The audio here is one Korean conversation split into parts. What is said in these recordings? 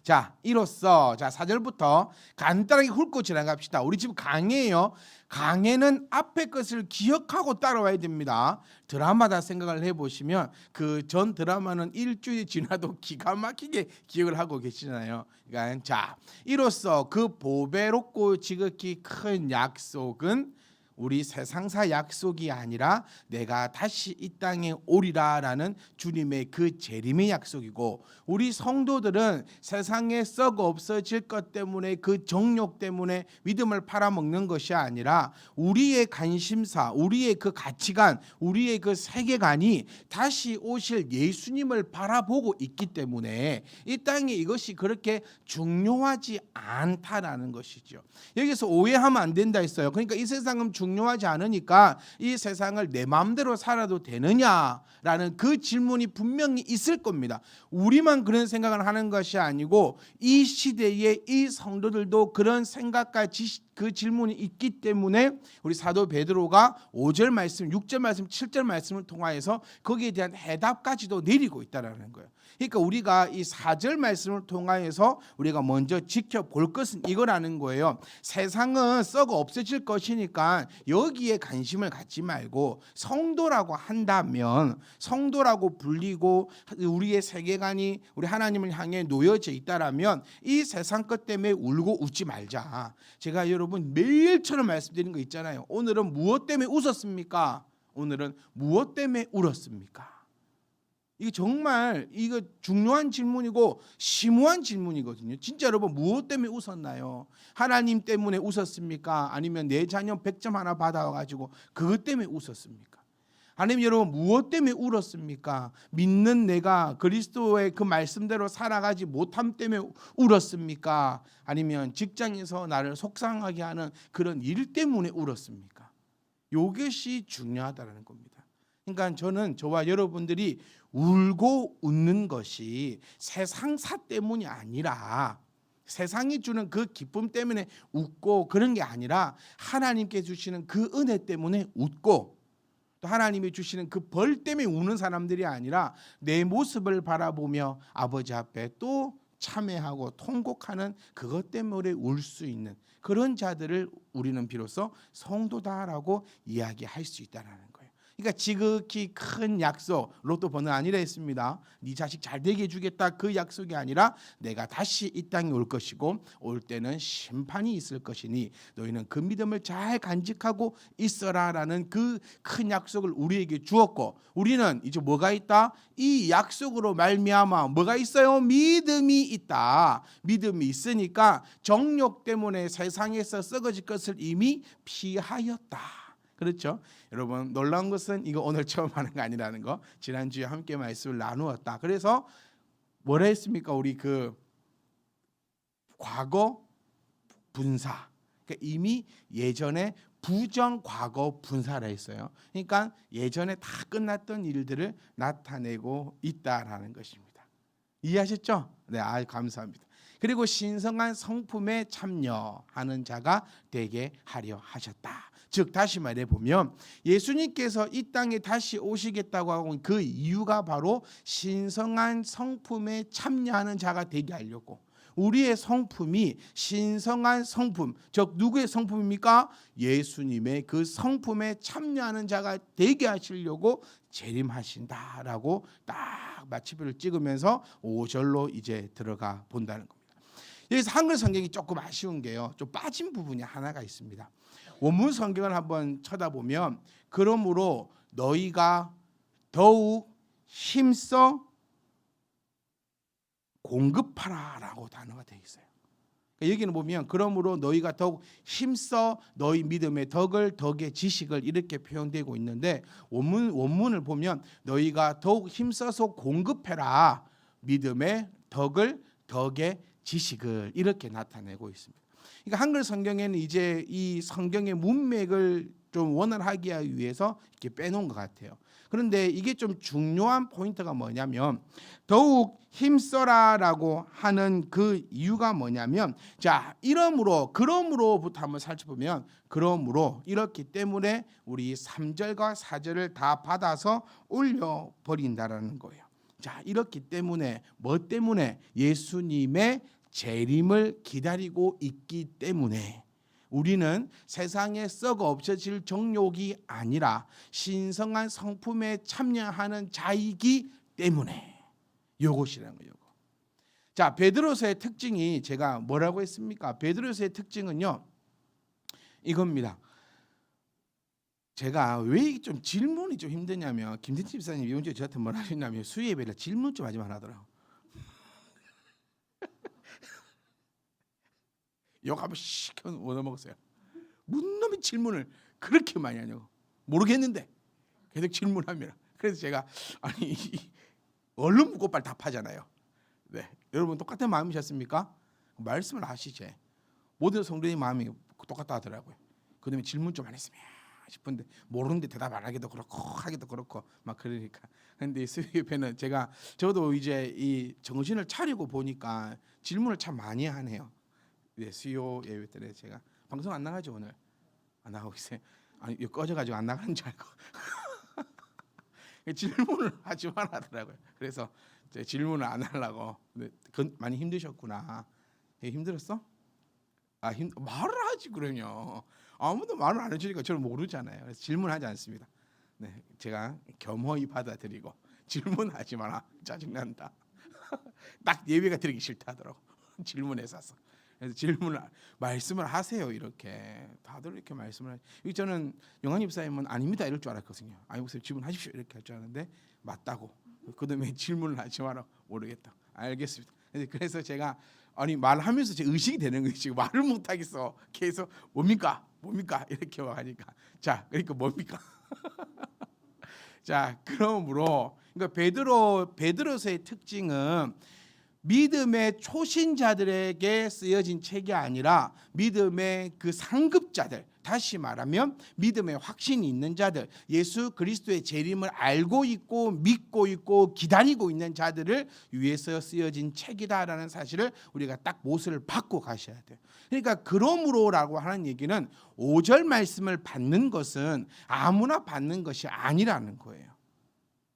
자, 이로써 4절부터 간단하게 훑고 지나갑시다. 우리 지금 강해예요. 강해는 앞에 것을 기억하고 따라와야 됩니다. 드라마다 생각을 해보시면 그 전 드라마는 일주일이 지나도 기가 막히게 기억을 하고 계시잖아요. 그러니까 자, 이로써 그 보배롭고 지극히 큰 약속은 우리 세상사 약속이 아니라 내가 다시 이 땅에 오리라라는 주님의 그 재림의 약속이고, 우리 성도들은 세상에 썩어 없어질 것 때문에 그 정욕 때문에 믿음을 팔아먹는 것이 아니라 우리의 관심사, 우리의 그 가치관, 우리의 그 세계관이 다시 오실 예수님을 바라보고 있기 때문에 이 땅에 이것이 그렇게 중요하지 않다라는 것이죠. 여기서 오해하면 안 된다 했어요. 그러니까 이 세상은 중요하지 않으니까 이 세상을 내 마음대로 살아도 되느냐라는 그 질문이 분명히 있을 겁니다. 우리만 그런 생각을 하는 것이 아니고 이 시대에 이 성도들도 그런 생각과 그 질문이 있기 때문에 우리 사도 베드로가 5절 말씀, 6절 말씀, 7절 말씀을 통하여서 거기에 대한 해답까지도 내리고 있다는 거예요. 그러니까 우리가 이 4절 말씀을 통하여서 우리가 먼저 지켜볼 것은 이거라는 거예요. 세상은 썩어 없어질 것이니까 여기에 관심을 갖지 말고 성도라고 한다면, 성도라고 불리고 우리의 세계관이 우리 하나님을 향해 놓여져 있다라면 이 세상 것 때문에 울고 웃지 말자. 제가 여러분 매일처럼 말씀드리는 거 있잖아요. 오늘은 무엇 때문에 웃었습니까? 오늘은 무엇 때문에 울었습니까? 이게 정말 이거 중요한 질문이고 심오한 질문이거든요. 진짜 여러분 무엇 때문에 웃었나요? 하나님 때문에 웃었습니까? 아니면 내 자녀 100점 하나 받아가지고 그것 때문에 웃었습니까? 아니면 여러분 무엇 때문에 울었습니까? 믿는 내가 그리스도의 그 말씀대로 살아가지 못함 때문에 울었습니까? 아니면 직장에서 나를 속상하게 하는 그런 일 때문에 울었습니까? 이것이 중요하다는 겁니다. 그러니까 저는 저와 여러분들이 울고 웃는 것이 세상사 때문이 아니라, 세상이 주는 그 기쁨 때문에 웃고 그런 게 아니라 하나님께 주시는 그 은혜 때문에 웃고, 또 하나님이 주시는 그 벌 때문에 우는 사람들이 아니라 내 모습을 바라보며 아버지 앞에 또 참회하고 통곡하는 그것 때문에 울 수 있는 그런 자들을 우리는 비로소 성도다라고 이야기할 수 있다는 거예요. 그러니까 지극히 큰 약속, 로또 번호 아니라 했습니다. 네 자식 잘 되게 해주겠다, 그 약속이 아니라 내가 다시 이 땅에 올 것이고 올 때는 심판이 있을 것이니 너희는 그 믿음을 잘 간직하고 있어라라는 그 큰 약속을 우리에게 주었고, 우리는 이제 뭐가 있다? 이 약속으로 말미암아 뭐가 있어요? 믿음이 있다. 믿음이 있으니까 정욕 때문에 세상에서 썩어질 것을 이미 피하였다. 그렇죠? 여러분 놀라운 것은 이거 오늘 처음 하는 거 아니라는 거, 지난주에 함께 말씀을 나누었다. 그래서 뭐라 했습니까? 우리 그 과거 분사, 그러니까 이미 예전에 부정 과거 분사라 했어요. 그러니까 예전에 다 끝났던 일들을 나타내고 있다라는 것입니다. 이해하셨죠? 네, 감사합니다. 그리고 신성한 성품에 참여하는 자가 되게 하려 하셨다. 즉 다시 말해보면 예수님께서 이 땅에 다시 오시겠다고 하고 그 이유가 바로 신성한 성품에 참여하는 자가 되게 하려고, 우리의 성품이 신성한 성품, 즉 누구의 성품입니까? 예수님의 그 성품에 참여하는 자가 되게 하시려고 재림하신다라고 딱 마침표를 찍으면서 5절로 이제 들어가 본다는 겁니다. 여기서 한글 성경이 조금 아쉬운 게요, 좀 빠진 부분이 하나가 있습니다. 원문 성경을 한번 쳐다보면 그러므로 너희가 더욱 힘써 공급하라라고 단어가 되어 있어요. 여기는 보면 그러므로 너희가 더욱 힘써 너희 믿음의 덕을, 덕의 지식을 이렇게 표현되고 있는데 원문을 보면 너희가 더욱 힘써서 공급해라, 믿음의 덕을, 덕의 지식을 이렇게 나타내고 있습니다. 그러니까 한글 성경에는 이제 이 성경의 문맥을 좀 원활하게 위해서 이렇게 빼놓은 것 같아요. 그런데 이게 좀 중요한 포인트가 뭐냐면 더욱 힘써라라고 하는 그 이유가 뭐냐면, 자 이러므로 그러므로부터 한번 살펴보면 그러므로 이렇기 때문에 우리 3절과 4절을 다 받아서 올려버린다라는 거예요. 자, 이렇기 때문에 뭐 때문에 예수님의 재림을 기다리고 있기 때문에 우리는 세상에 썩어 없어질 정욕이 아니라 신성한 성품에 참여하는 자이기 때문에 요것이라는 거예요. 자, 베드로서의 특징이 제가 뭐라고 했습니까? 베드로서의 특징은요, 이겁니다. 제가 왜 좀 질문이 좀 힘드냐면, 김진태 집사님 이번 주에 저한테 뭐라 하셨냐면 수요 예배를 질문 좀 하지 말라더라고. 욕 한번 시켜 얻어먹었어요. 무슨 놈이 질문을 그렇게 많이 하냐고. 모르겠는데 계속 질문하면. 그래서 제가 아니 얼른 묻고 빨리 답하잖아요. 네, 여러분 똑같은 마음이셨습니까? 말씀을 하시지. 모든 성도의 마음이 똑같다 하더라고요. 그다음에 질문 좀 안 했으면 싶은데 모르는데 대답 안 하기도 그렇고 하기도 그렇고 막 그러니까. 근데 수요예배는 저도 이제 이 정신을 차리고 보니까 질문을 참 많이 하네요. 네, 수요 예배 때는 제가 방송 안 나가죠. 오늘 안 나가고 있어요. 아니 이거 꺼져가지고 안 나가는 줄 알고 질문을 하지 말라더라고요. 그래서 질문을 안 하려고. 근데 많이 힘드셨구나. 힘들었어? 말을 하지 그러냐. 아무도 말을 안 해주니까 저는 모르잖아요. 그래서 질문하지 않습니다. 네, 제가 겸허히 받아들이고 질문하지 마라. 짜증난다. 딱 예배가 드리기 싫다 하더라고. 질문해서. 그래서 말씀을 하세요. 이렇게 다들 이렇게 말씀을. 저는 영환 집사님은 아닙니다 이럴 줄 알았거든요. 아니 무슨 질문하십시오 이렇게 할 줄 알았는데 맞다고. 그다음에 질문을 하지 마라. 모르겠다. 알겠습니다. 그래서 제가 말하면서 제 의식이 되는 거예요. 지금 말을 못 하겠어. 계속 뭡니까 이렇게 하니까 자 그러니까 뭡니까? 자 그러므로 그러니까 베드로서의 특징은 믿음의 초신자들에게 쓰여진 책이 아니라 믿음의 그 상급자들, 다시 말하면 믿음의 확신이 있는 자들, 예수 그리스도의 재림을 알고 있고 믿고 있고 기다리고 있는 자들을 위해서 쓰여진 책이다라는 사실을 우리가 딱 못을 받고 가셔야 돼요. 그러니까 그러므로라고 하는 얘기는 5절 말씀을 받는 것은 아무나 받는 것이 아니라는 거예요.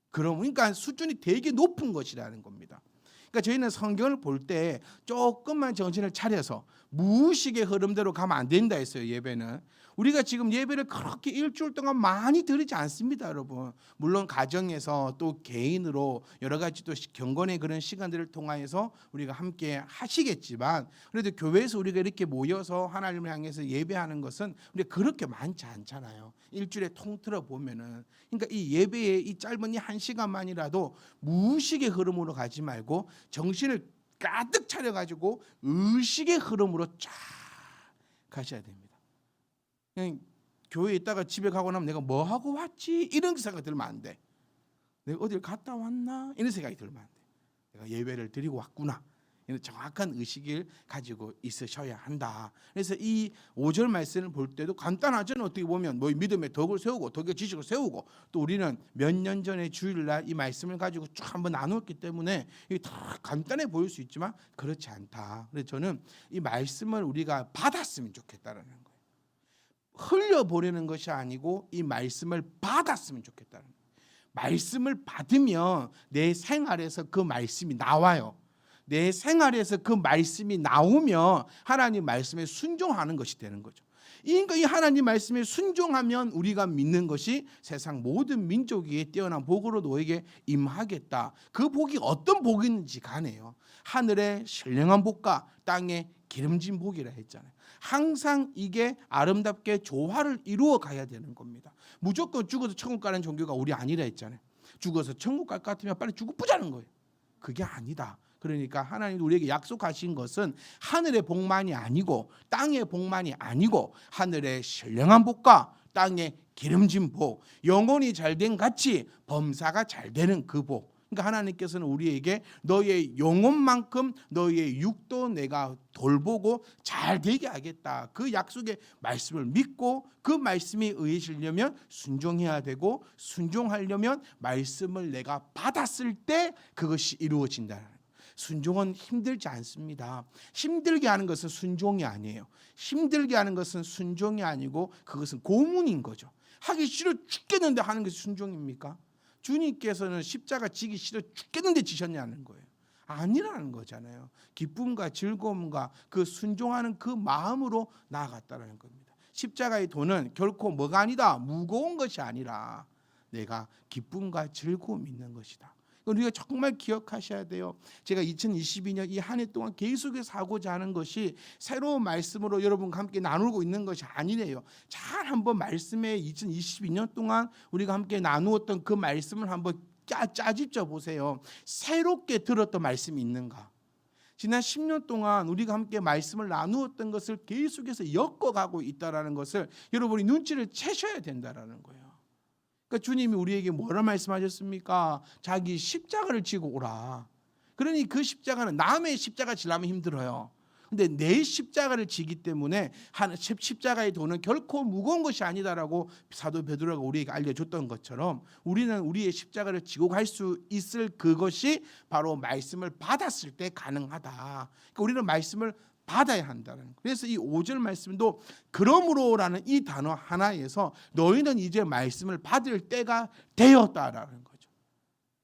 그러니까 수준이 되게 높은 것이라는 겁니다. 그러니까 저희는 성경을 볼 때 조금만 정신을 차려서 무의식의 흐름대로 가면 안 된다 했어요. 예배는 우리가 지금 예배를 그렇게 일주일 동안 많이 드리지 않습니다, 여러분. 물론 가정에서 또 개인으로 여러 가지 또 경건의 그런 시간들을 통하여서 우리가 함께 하시겠지만 그래도 교회에서 우리가 이렇게 모여서 하나님을 향해서 예배하는 것은 우리가 그렇게 많지 않잖아요. 일주일에 통틀어 보면은. 그러니까 이 예배의 이 짧은 이 1시간만이라도 무의식의 흐름으로 가지 말고 정신을 가득 차려가지고 의식의 흐름으로 쫙 가셔야 됩니다. 그냥 교회에 있다가 집에 가고 나면 내가 뭐 하고 왔지 이런 생각이 들면 안 돼. 내가 어딜 갔다 왔나 이런 생각이 들면 안 돼. 내가 예배를 드리고 왔구나 이런 정확한 의식을 가지고 있으셔야 한다. 그래서 이 5절 말씀을 볼 때도 간단하죠. 어떻게 보면 뭐 믿음의 덕을 세우고 덕의 지식을 세우고 또 우리는 몇 년 전에 주일날 이 말씀을 가지고 쭉 한번 나누었기 때문에 이게 다 간단해 보일 수 있지만 그렇지 않다. 그래서 저는 이 말씀을 우리가 받았으면 좋겠다라는 거예요. 흘려보내는 것이 아니고 이 말씀을 받았으면 좋겠다는 거예요. 말씀을 받으면 내 생활에서 그 말씀이 나와요. 내 생활에서 그 말씀이 나오면 하나님 말씀에 순종하는 것이 되는 거죠. 그러니까 이 하나님 말씀에 순종하면 우리가 믿는 것이 세상 모든 민족 위에 뛰어난 복으로 너에게 임하겠다. 그 복이 어떤 복인지 가네요. 하늘의 신령한 복과 땅의 기름진 복이라 했잖아요. 항상 이게 아름답게 조화를 이루어 가야 되는 겁니다. 무조건 죽어서 천국 가는 종교가 우리 아니라 했잖아요. 죽어서 천국 갈 것 같으면 빨리 죽어 보자는 거예요. 그게 아니다. 그러니까 하나님 우리에게 약속하신 것은 하늘의 복만이 아니고 땅의 복만이 아니고 하늘의 신령한 복과 땅의 기름진 복, 영혼이 잘된 같이 범사가 잘 되는 그 복. 그러니까 하나님께서는 우리에게 너의 영혼만큼 너의 육도 내가 돌보고 잘 되게 하겠다. 그 약속의 말씀을 믿고 그 말씀에 의해지려면 순종해야 되고 순종하려면 말씀을 내가 받았을 때 그것이 이루어진다. 순종은 힘들지 않습니다. 힘들게 하는 것은 순종이 아니에요. 힘들게 하는 것은 순종이 아니고 그것은 고문인 거죠. 하기 싫어 죽겠는데 하는 것이 순종입니까? 주님께서는 십자가 지기 싫어 죽겠는데 지셨냐는 거예요. 아니라는 거잖아요. 기쁨과 즐거움과 그 순종하는 그 마음으로 나아갔다는 겁니다. 십자가의 도는 결코 뭐가 아니다, 무거운 것이 아니라 내가 기쁨과 즐거움이 있는 것이다. 우리가 정말 기억하셔야 돼요. 제가 2022년 이 한 해 동안 계속해서 하고자 하는 것이 새로운 말씀으로 여러분과 함께 나누고 있는 것이 아니래요. 잘 한번 말씀에 2022년 동안 우리가 함께 나누었던 그 말씀을 한번 짜집어 보세요. 새롭게 들었던 말씀이 있는가? 지난 10년 동안 우리가 함께 말씀을 나누었던 것을 계속해서 엮어가고 있다는 것을 여러분이 눈치를 채셔야 된다는 거예요. 그러니까 주님이 우리에게 뭐라 말씀하셨습니까? 자기 십자가를 지고 오라. 그러니 그 십자가는 남의 십자가 지려면 힘들어요. 근데 내 십자가를 지기 때문에 십자가의 도는 결코 무거운 것이 아니다라고 사도 베드로가 우리에게 알려줬던 것처럼 우리는 우리의 십자가를 지고 갈 수 있을 그것이 바로 말씀을 받았을 때 가능하다. 그러니까 우리는 말씀을 받아야 한다는 거예요. 그래서 이 5절 말씀도 그러므로라는 이 단어 하나에서 너희는 이제 말씀을 받을 때가 되었다라는 거죠.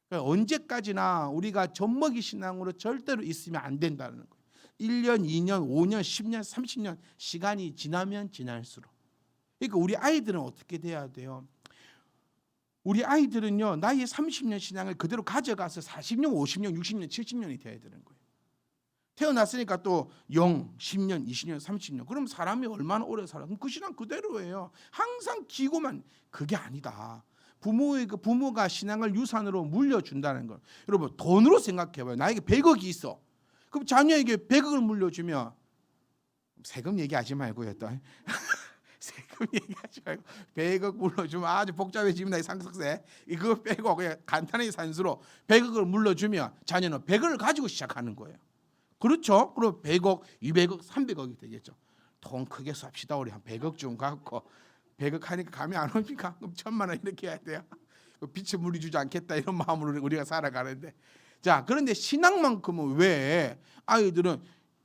그러니까 언제까지나 우리가 젖먹이 신앙으로 절대로 있으면 안 된다는 거예요. 1년, 2년, 5년, 10년, 30년 시간이 지나면 지날수록. 그러니까 우리 아이들은 어떻게 돼야 돼요? 우리 아이들은요, 나이의 30년 신앙을 그대로 가져가서 40년, 50년, 60년, 70년이 돼야 되는 거예요. 태어났으니까 또 0, 10년, 20년, 30년. 그럼 사람이 얼마나 오래 살아? 그럼 그 신앙 그대로예요. 항상 기고만. 그게 아니다. 부모가 신앙을 유산으로 물려준다는 걸. 여러분 돈으로 생각해봐요. 나에게 100억이 있어. 그럼 자녀에게 100억을 물려주면 세금 얘기하지 말고요. 또 세금 얘기하지 말고 100억 물려주면 아주 복잡해집니다. 이 상속세. 이거 빼고 그냥 간단하게 산수로 100억을 물려주면 자녀는 100억을 가지고 시작하는 거예요. 그렇죠? 그럼 100억, 200억, 300억이 되겠죠. 돈 크게 쏴시다. 우리 한 100억 좀 갖고 100억 하니까 감이 안 옵니까? 그럼 1000만 원 이렇게 해야 돼요. 빛을 물려주지 않겠다 이런 마음으로 우리가 살아가는데, 자 그런데 신앙만큼은 왜 아이들은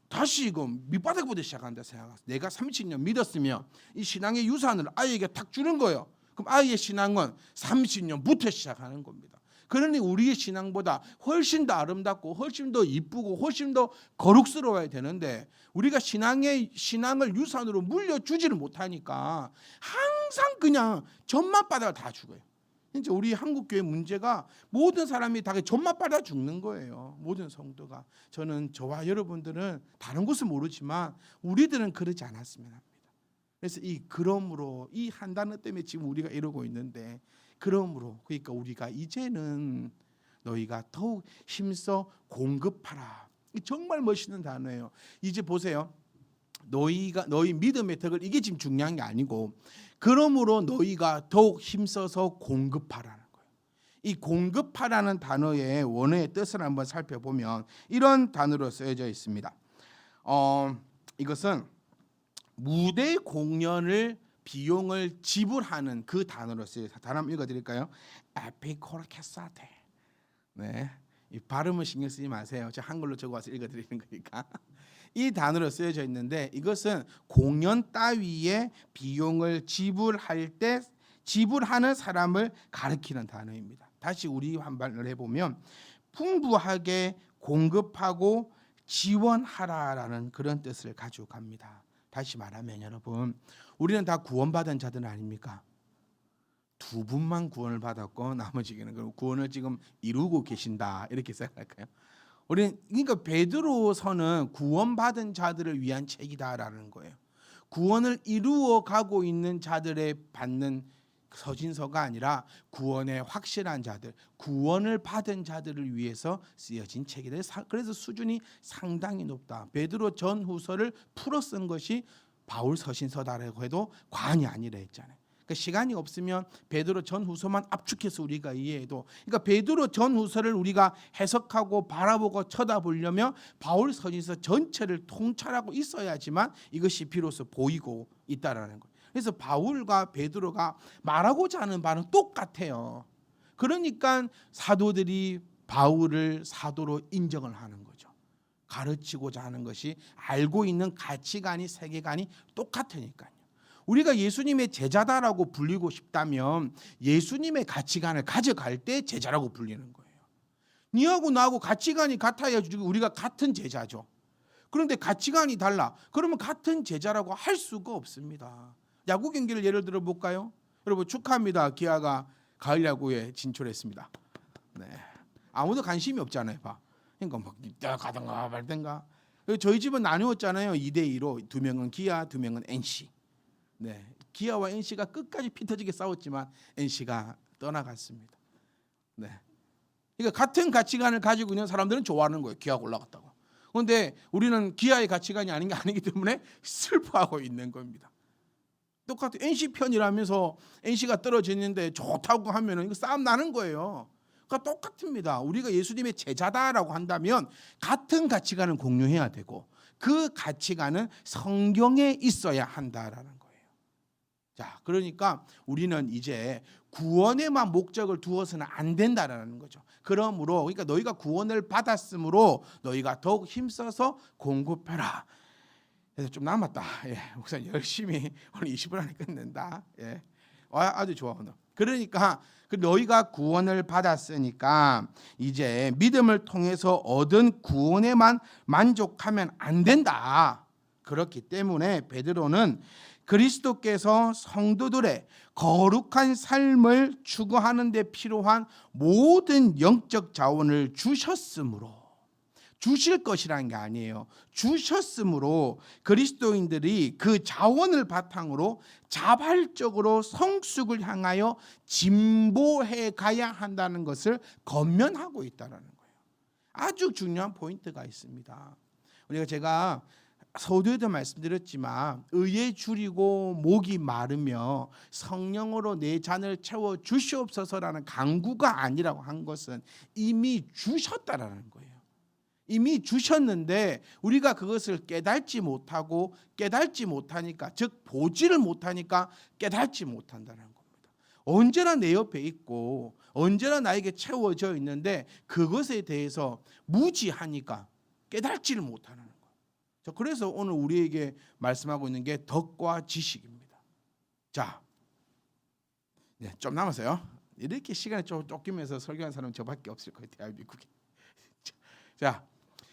다시 이거 밑바닥부터 시작한다 생각하세요. 내가 30년 믿었으면 이 신앙의 유산을 아이에게 탁 주는 거예요. 그럼 아이의 신앙은 30년부터 시작하는 겁니다. 그러니 우리의 신앙보다 훨씬 더 아름답고 훨씬 더 이쁘고 훨씬 더 거룩스러워야 되는데 우리가 신앙을 유산으로 물려주지를 못하니까 항상 그냥 전맛바닥을 다 죽어요. 이제 우리 한국교회 문제가 모든 사람이 다 전맛바닥 죽는 거예요. 모든 성도가. 저와 여러분들은 다른 곳은 모르지만 우리들은 그러지 않았으면 합니다. 그래서 그러므로 이 한 단어 때문에 지금 우리가 이러고 있는데, 그러므로 그러니까 우리가 이제는 너희가 더욱 힘써 공급하라. 정말 멋있는 단어예요. 이제 보세요. 너희 믿음의 덕을, 이게 지금 중요한 게 아니고 그러므로 너희가 더욱 힘써서 공급하라는 거예요. 이 공급하라는 단어의 원어의 뜻을 한번 살펴보면 이런 단어로 쓰여져 있습니다. 이것은 무대 공연을 비용을 지불하는 그 단어로 쓰여요. 단어 한번 읽어드릴까요? 에피코르케사테. 네, 이 발음을 신경 쓰지 마세요. 제가 한글로 적어와서 읽어드리는 거니까. 이 단어로 쓰여져 있는데 이것은 공연 따위의 비용을 지불하는 사람을 가리키는 단어입니다. 다시 우리 한번을 해보면 풍부하게 공급하고 지원하라라는 그런 뜻을 가지고 갑니다. 다시 말하면 여러분, 우리는 다 구원받은 자들 아닙니까? 두 분만 구원을 받았고 나머지는 구원을 지금 이루고 계신다 이렇게 생각할까요? 그러니까 베드로서는 구원받은 자들을 위한 책이다라는 거예요. 구원을 이루어 가고 있는 자들의 받는 서신서가 아니라 구원의 확실한 자들, 구원을 받은 자들을 위해서 쓰여진 책이다. 그래서 수준이 상당히 높다. 베드로 전후서를 풀어 쓴 것이 바울 서신서다라고 해도 과언이 아니라 했잖아요. 그러니까 시간이 없으면 베드로 전후서만 압축해서 우리가 이해해도, 그러니까 베드로 전후서를 우리가 해석하고 바라보고 쳐다보려면 바울 서신서 전체를 통찰하고 있어야지만 이것이 비로소 보이고 있다라는 거예요. 그래서 바울과 베드로가 말하고자 하는 바는 똑같아요. 그러니까 사도들이 바울을 사도로 인정을 하는 거죠. 가르치고자 하는 것이, 알고 있는 가치관이, 세계관이 똑같으니까요. 우리가 예수님의 제자다라고 불리고 싶다면 예수님의 가치관을 가져갈 때 제자라고 불리는 거예요. 니하고 나하고 가치관이 같아야 우리가 같은 제자죠. 그런데 가치관이 달라. 그러면 같은 제자라고 할 수가 없습니다. 야구 경기를 예를 들어 볼까요? 여러분 축하합니다. 기아가 가을 야구에 진출했습니다. 네. 아무도 관심이 없잖아요. 봐. 그러니까 막 가든가 말든가. 저희 집은 나누었잖아요. 2대2로 2명은 기아, 2명은 NC. 네. 기아와 NC가 끝까지 피 터지게 싸웠지만 NC가 떠나갔습니다. 네. 그러니까 같은 가치관을 가지고 있는 사람들은 좋아하는 거예요. 기아가 올라갔다고. 그런데 우리는 기아의 가치관이 아닌 게 아니기 때문에 슬퍼하고 있는 겁니다. 똑같은 NC 편이라면서 NC가 떨어졌는데 좋다고 하면은 이거 싸움 나는 거예요. 그러니까 똑같습니다. 우리가 예수님의 제자다라고 한다면 같은 가치관을 공유해야 되고 그 가치관은 성경에 있어야 한다라는 거예요. 자, 그러니까 우리는 이제 구원에만 목적을 두어서는 안 된다라는 거죠. 그러므로 그러니까 너희가 구원을 받았으므로 너희가 더욱 힘써서 공급해라. 그래서 좀 남았다. 예, 목사님 열심히 오늘 20분 안에 끝낸다. 예, 아주 좋아 오늘. 그러니까 너희가 구원을 받았으니까 이제 믿음을 통해서 얻은 구원에만 만족하면 안 된다. 그렇기 때문에 베드로는 그리스도께서 성도들의 거룩한 삶을 추구하는 데 필요한 모든 영적 자원을 주셨으므로, 주실 것이라는 게 아니에요. 주셨으므로 그리스도인들이 그 자원을 바탕으로 자발적으로 성숙을 향하여 진보해 가야 한다는 것을 권면하고 있다는 거예요. 아주 중요한 포인트가 있습니다. 제가 서두에도 말씀드렸지만 의에 줄이고 목이 마르며 성령으로 내 잔을 채워 주시옵소서라는 간구가 아니라고 한 것은 이미 주셨다라는 거예요. 이미 주셨는데 우리가 그것을 깨닫지 못하니까 즉 보지를 못하니까 깨닫지 못한다는 겁니다. 언제나 내 옆에 있고 언제나 나에게 채워져 있는데 그것에 대해서 무지하니까 깨닫지를 못하는 거예요. 그래서 오늘 우리에게 말씀하고 있는 게 덕과 지식입니다. 자, 네, 좀 남았어요. 이렇게 시간이 좀 쫓기면서 설교한 사람은 저밖에 없을 거예요, 대한민국에. 자,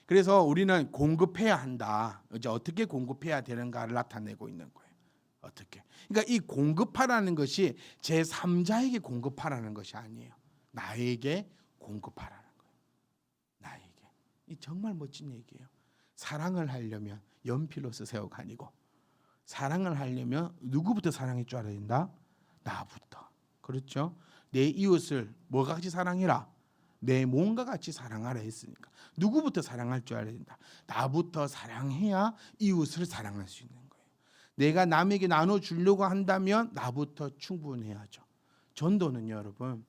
그래서 우리는 공급해야 한다. 이제 어떻게 공급해야 되는가를 나타내고 있는 거예요. 어떻게? 그러니까 이 공급하라는 것이 제 3자에게 공급하라는 것이 아니에요. 나에게 공급하라는 거예요. 나에게. 이 정말 멋진 얘기예요. 사랑을 하려면 연필로 쓰세요가 아니고 사랑을 하려면 누구부터 사랑할 줄 알아야 된다? 나부터. 그렇죠? 내 이웃을 뭐가 같이 사랑해라? 내 몸과 같이 사랑하라 했으니까 누구부터 사랑할 줄 알아야 된다? 나부터 사랑해야 이웃을 사랑할 수 있는 거예요. 내가 남에게 나눠주려고 한다면 나부터 충분해야죠. 전도는요, 여러분,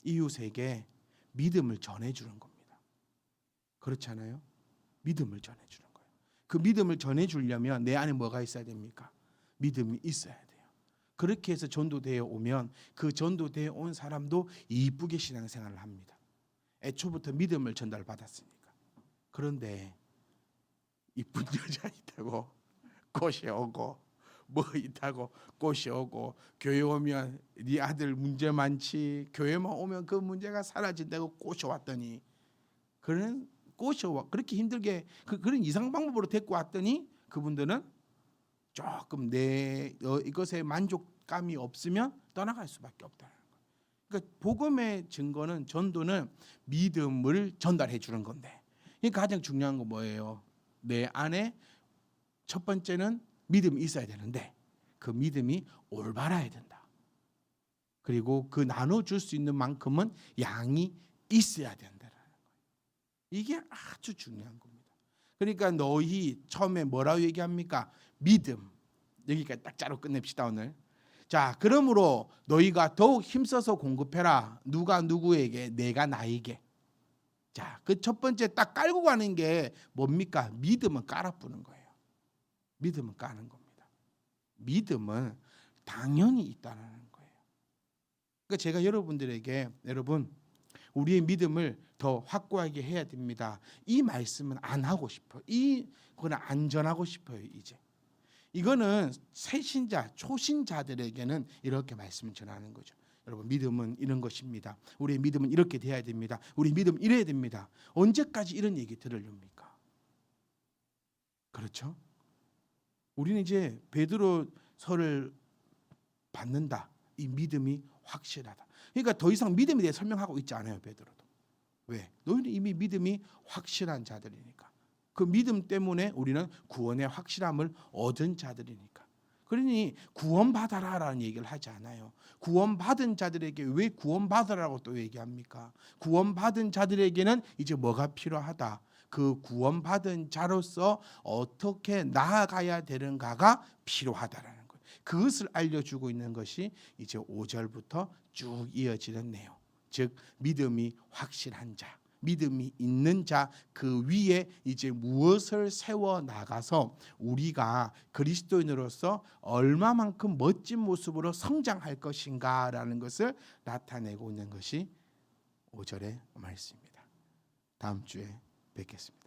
이웃에게 믿음을 전해주는 겁니다. 그렇잖아요? 믿음을 전해주는 거예요. 그 믿음을 전해주려면 내 안에 뭐가 있어야 됩니까? 믿음이 있어야 돼요. 그렇게 해서 전도대에 오면 그 전도대에 온 사람도 이쁘게 신앙생활을 합니다. 애초부터 믿음을 전달받았으니까. 그런데 이쁜 여자 있다고 꽃이 오고 뭐 있다고 꽃이 오고 교회 오면 네 아들 문제 많지 교회만 오면 그 문제가 사라진다고 꽃이 왔더니 그런 꽃이 와 그렇게 힘들게 그런 이상 방법으로 데리고 왔더니 그분들은 조금 이것에 만족감이 없으면 떠나갈 수밖에 없다는 거예요. 그러니까 복음의 증거는 전도는 믿음을 전달해 주는 건데, 그러니까 가장 중요한 건 뭐예요? 내 안에 첫 번째는 믿음이 있어야 되는데 그 믿음이 올바라야 된다. 그리고 그 나눠줄 수 있는 만큼은 양이 있어야 된다라는 거예요. 이게 아주 중요한 겁니다. 그러니까 너희 처음에 뭐라고 얘기합니까? 믿음. 여기까지 딱 자로 끝냅시다 오늘. 자, 그러므로 너희가 더욱 힘써서 공급해라. 누가 누구에게? 내가 나에게. 자, 그 첫 번째 딱 깔고 가는 게 뭡니까? 믿음은 깔아뿌는 거예요. 믿음은 까는 겁니다. 믿음은 당연히 있다는 거예요. 그러니까 제가 여러분들에게 여러분 우리의 믿음을 더 확고하게 해야 됩니다. 이 말씀은 안 하고 싶어요. 그건 안 전하고 싶어요. 이거는 새신자, 초신자들에게는 이렇게 말씀을 전하는 거죠. 여러분, 믿음은 이런 것입니다. 우리의 믿음은 이렇게 돼야 됩니다. 우리 믿음 이래야 됩니다. 언제까지 이런 얘기 들으렵니까? 그렇죠? 우리는 이제 베드로서를 받는다. 이 믿음이 확실하다. 그러니까 더 이상 믿음에 대해 설명하고 있지 않아요, 베드로도. 왜? 너희는 이미 믿음이 확실한 자들이니까. 그 믿음 때문에 우리는 구원의 확실함을 얻은 자들이니까. 그러니 구원받아라라는 얘기를 하지 않아요. 구원받은 자들에게 왜 구원받으라고 또 얘기합니까? 구원받은 자들에게는 이제 뭐가 필요하다. 그 구원받은 자로서 어떻게 나아가야 되는가가 필요하다라는 거예요. 그것을 알려주고 있는 것이 이제 5절부터 쭉 이어지는 내용. 즉 믿음이 확실한 자, 믿음이 있는 자, 그 위에 이제 무엇을 세워 나가서 우리가 그리스도인으로서 얼마만큼 멋진 모습으로 성장할 것인가라는 것을 나타내고 있는 것이 5절의 말씀입니다. 다음 주에 뵙겠습니다.